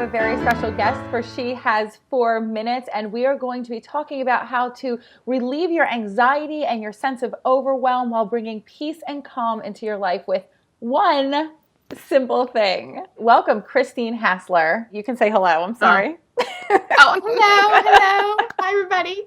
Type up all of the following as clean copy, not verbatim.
have a very special guest for She Has 4 Minutes, and we are going to be talking about how to relieve your anxiety and your sense of overwhelm while bringing peace and calm into your life with one simple thing. Welcome, Christine Hassler. You can say hello. I'm sorry. Hello. Hi, everybody.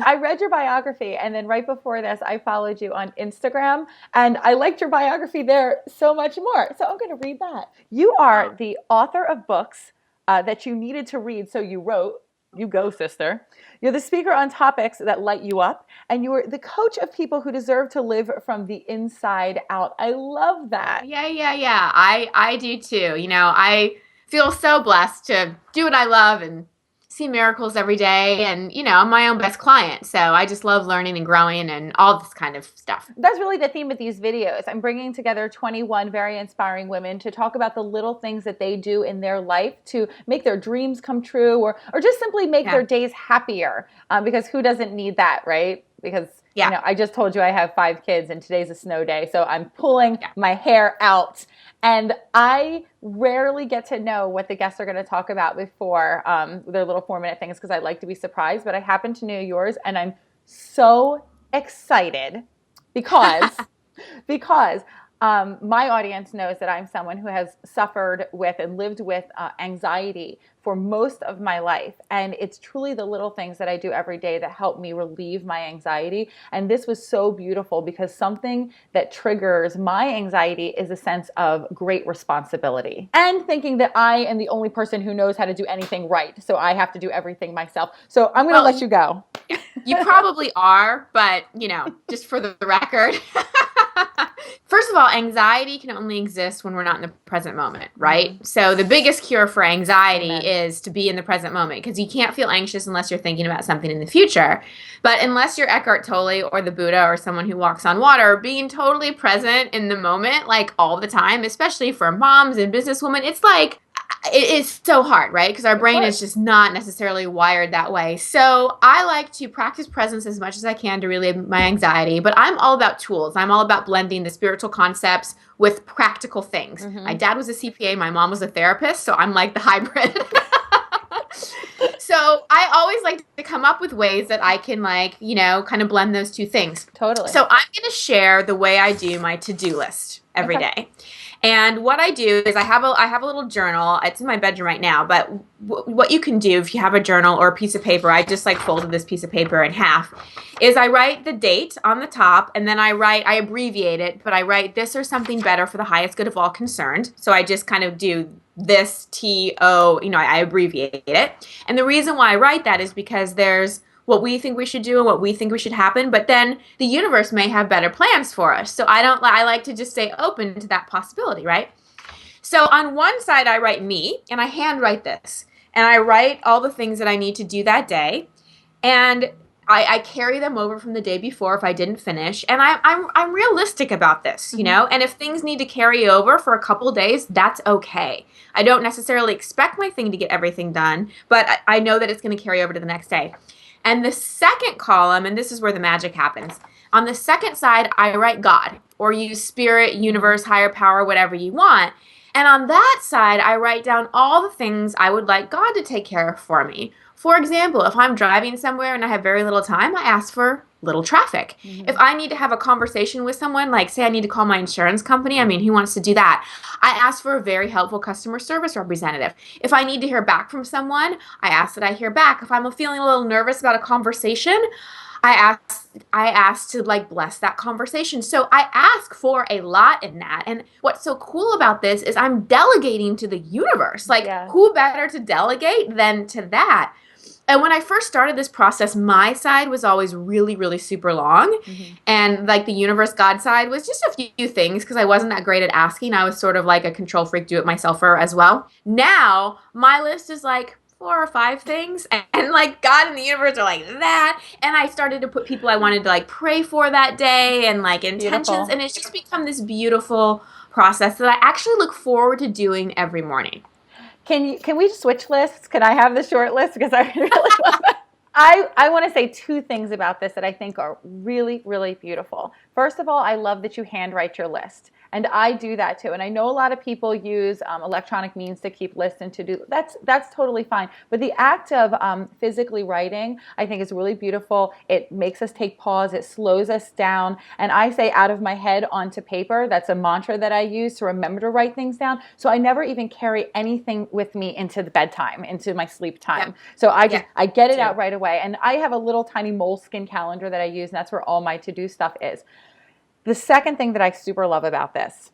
I read your biography, and then right before this, I followed you on Instagram, and I liked your biography there so much more. So I'm going to read that. You are the author of books that you needed to read, so you wrote. You go, sister. You're the speaker on topics that light you up, and you are the coach of people who deserve to live from the inside out. I love that. Yeah. I do too. You know, I feel so blessed to do what I love and see miracles every day. And, you know, I'm my own best client. So I just love learning and growing and all this kind of stuff. That's really the theme of these videos. I'm bringing together 21 very inspiring women to talk about the little things that they do in their life to make their dreams come true or just simply make their days happier. Because who doesn't need that, right? Because you know, I just told you I have 5 kids and today's a snow day. So I'm pulling my hair out. And I rarely get to know what the guests are going to talk about before their little 4-minute things because I like to be surprised. But I happen to know yours, and I'm so excited because my audience knows that I'm someone who has suffered with and lived with anxiety for most of my life. And it's truly the little things that I do every day that help me relieve my anxiety. And this was so beautiful because something that triggers my anxiety is a sense of great responsibility and thinking that I am the only person who knows how to do anything right. So I have to do everything myself. So I'm going to let you go. You probably are, but, you know, just for the record. First of all, anxiety can only exist when we're not in the present moment, right? Mm-hmm. So the biggest cure for anxiety is to be in the present moment because you can't feel anxious unless you're thinking about something in the future. But unless you're Eckhart Tolle or the Buddha or someone who walks on water, being totally present in the moment, like all the time, especially for moms and businesswomen, it's like, it is so hard, right? Because our brain is just not necessarily wired that way. So I like to practice presence as much as I can to relieve my anxiety, but I'm all about tools. I'm all about blending the spiritual concepts with practical things. Mm-hmm. My dad was a CPA, my mom was a therapist, so I'm like the hybrid. So I always like to come up with ways that I can kind of blend those two things. Totally. So I'm going to share the way I do my to-do list every day. And what I do is I have a little journal. It's in my bedroom right now, but what you can do if you have a journal or a piece of paper, I just folded this piece of paper in half, is I write the date on the top and then I abbreviate it, but I write this or something better for the highest good of all concerned. So I just kind of do this T-O, I abbreviate it. And the reason why I write that is because there's what we think we should do and what we think we should happen, but then the universe may have better plans for us. So I like to just stay open to that possibility, right? So on one side, I write me, and I handwrite this, and I write all the things that I need to do that day, and I carry them over from the day before if I didn't finish, and I'm realistic about this, you know, and if things need to carry over for a couple days, that's okay. I don't necessarily expect my thing to get everything done, but I know that it's going to carry over to the next day. And the second column, and this is where the magic happens, on the second side, I write God, or use spirit, universe, higher power, whatever you want. And on that side, I write down all the things I would like God to take care of for me. For example, if I'm driving somewhere and I have very little time, I ask for little traffic. Mm-hmm. If I need to have a conversation with someone, like say I need to call my insurance company, who wants to do that? I ask for a very helpful customer service representative. If I need to hear back from someone, I ask that I hear back. If I'm feeling a little nervous about a conversation, I ask to bless that conversation. So I ask for a lot in that. And what's so cool about this is I'm delegating to the universe. Who better to delegate than to that? And when I first started this process, my side was always really, really super long. Mm-hmm. And the universe, God side was just a few things because I wasn't that great at asking. I was sort of like a control freak, do-it-myselfer as well. Now, my list is 4 or 5 things. And God and the universe are like that. And I started to put people I wanted to pray for that day and intentions. Beautiful. And it's just become this beautiful process that I actually look forward to doing every morning. Can we switch lists? Can I have the short list? Because I really love that. I want to say 2 things about this that I think are really, really beautiful. First of all, I love that you handwrite your list. And I do that too. And I know a lot of people use electronic means to keep lists and to do. That's totally fine. But the act of physically writing, I think, is really beautiful. It makes us take pause. It slows us down. And I say out of my head onto paper. That's a mantra that I use to remember to write things down. So I never even carry anything with me into the bedtime, into my sleep time. Yep. So I get it out right away. And I have a little tiny moleskin calendar that I use, and that's where all my to-do stuff is. The second thing that I super love about this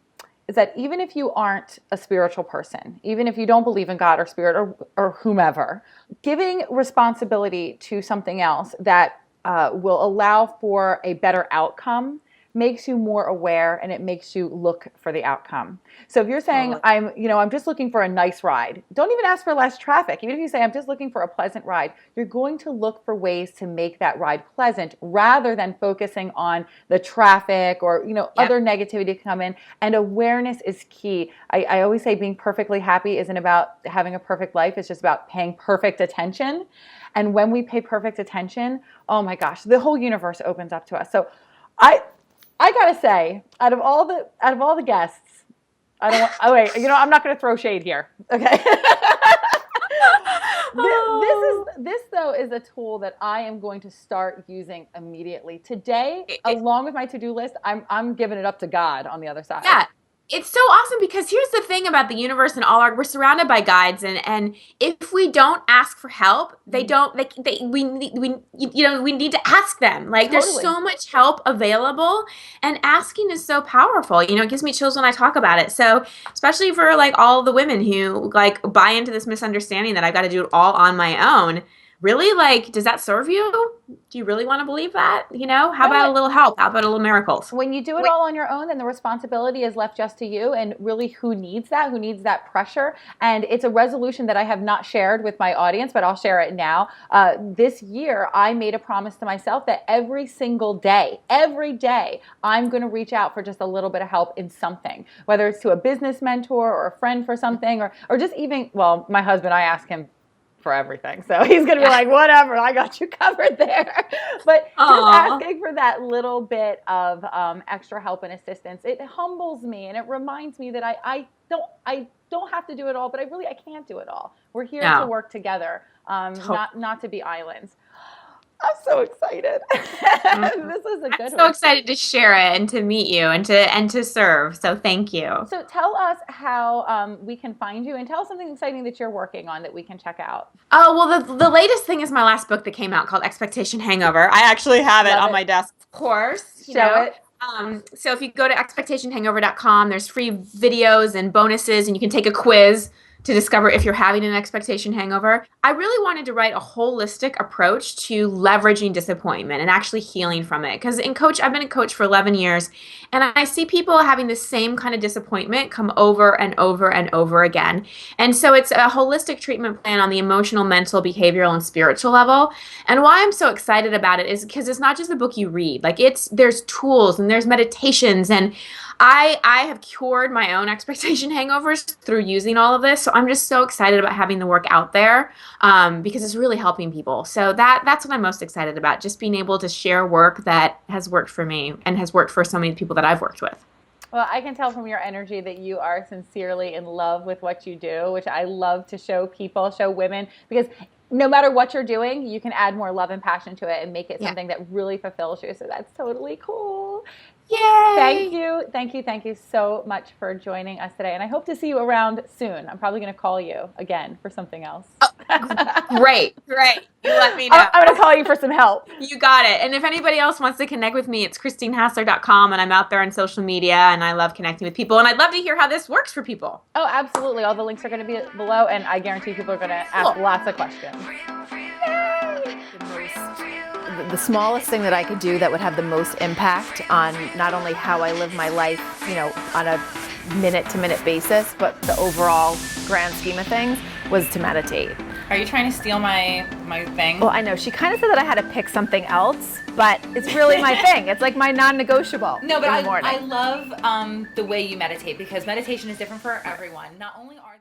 is that even if you aren't a spiritual person, even if you don't believe in God or spirit or whomever, giving responsibility to something else that will allow for a better outcome makes you more aware, and it makes you look for the outcome. So if you're saying, I'm just looking for a nice ride, don't even ask for less traffic. Even if you say, I'm just looking for a pleasant ride, you're going to look for ways to make that ride pleasant rather than focusing on the traffic or, other negativity to come in. And awareness is key. I always say being perfectly happy isn't about having a perfect life. It's just about paying perfect attention. And when we pay perfect attention, oh my gosh, the whole universe opens up to us. So I gotta say, out of all the guests, I'm not gonna throw shade here. Okay. This though is a tool that I am going to start using immediately today, along with my to-do list. I'm giving it up to God on the other side. Yeah. It's so awesome because here's the thing about the universe and we're surrounded by guides, and if we don't ask for help, we need to ask them. Like There's so much help available, and asking is so powerful. It gives me chills when I talk about it. So especially for like all the women who like buy into this misunderstanding that I've got to do it all on my own. Really, like, does that serve you? Do you really want to believe that? How about a little help? How about a little miracles? When you do it all on your own, then the responsibility is left just to you. And really, who needs that? Who needs that pressure? And it's a resolution that I have not shared with my audience, but I'll share it now. This year, I made a promise to myself that every single day, I'm going to reach out for just a little bit of help in something, whether it's to a business mentor or a friend for something, or just even, my husband, I ask him for everything. So he's going to be like, whatever, I got you covered there. But just asking for that little bit of extra help and assistance, it humbles me, and it reminds me that I don't have to do it all, but I can't do it all. We're here to work together, not to be islands. I'm so excited. This is a good one. I'm so excited to share it and to meet you and to serve. So thank you. So tell us how we can find you, and tell us something exciting that you're working on that we can check out. Oh, well, the latest thing is my last book that came out called Expectation Hangover. I actually have it on my desk, of course. Show it. So if you go to expectationhangover.com, there's free videos and bonuses, and you can take a quiz to discover if you're having an expectation hangover. I really wanted to write a holistic approach to leveraging disappointment and actually healing from it. Because I've been a coach for 11 years, and I see people having the same kind of disappointment come over and over and over again. And so it's a holistic treatment plan on the emotional, mental, behavioral, and spiritual level. And why I'm so excited about it is because it's not just a book you read. Like there's tools and there's meditations, and I have cured my own expectation hangovers through using all of this. So I'm just so excited about having the work out there because it's really helping people. So that's what I'm most excited about, just being able to share work that has worked for me and has worked for so many people that I've worked with. Well, I can tell from your energy that you are sincerely in love with what you do, which I love to show people, show women, because no matter what you're doing, you can add more love and passion to it and make it something that really fulfills you. So that's totally cool. Yay! Thank you so much for joining us today. And I hope to see you around soon. I'm probably going to call you again for something else. Great. You let me know. I'm going to call you for some help. You got it. And if anybody else wants to connect with me, it's christinehassler.com, and I'm out there on social media, and I love connecting with people. And I'd love to hear how this works for people. Oh, absolutely. All the links are going to be below, and I guarantee people are going to ask lots of questions. The smallest thing that I could do that would have the most impact on not only how I live my life, on a minute-to-minute basis, but the overall grand scheme of things was to meditate. Are you trying to steal my thing? Well, I know. She kind of said that I had to pick something else, but it's really my thing. It's like my non-negotiable. No, but in the morning. I love the way you meditate, because meditation is different for everyone. Not only are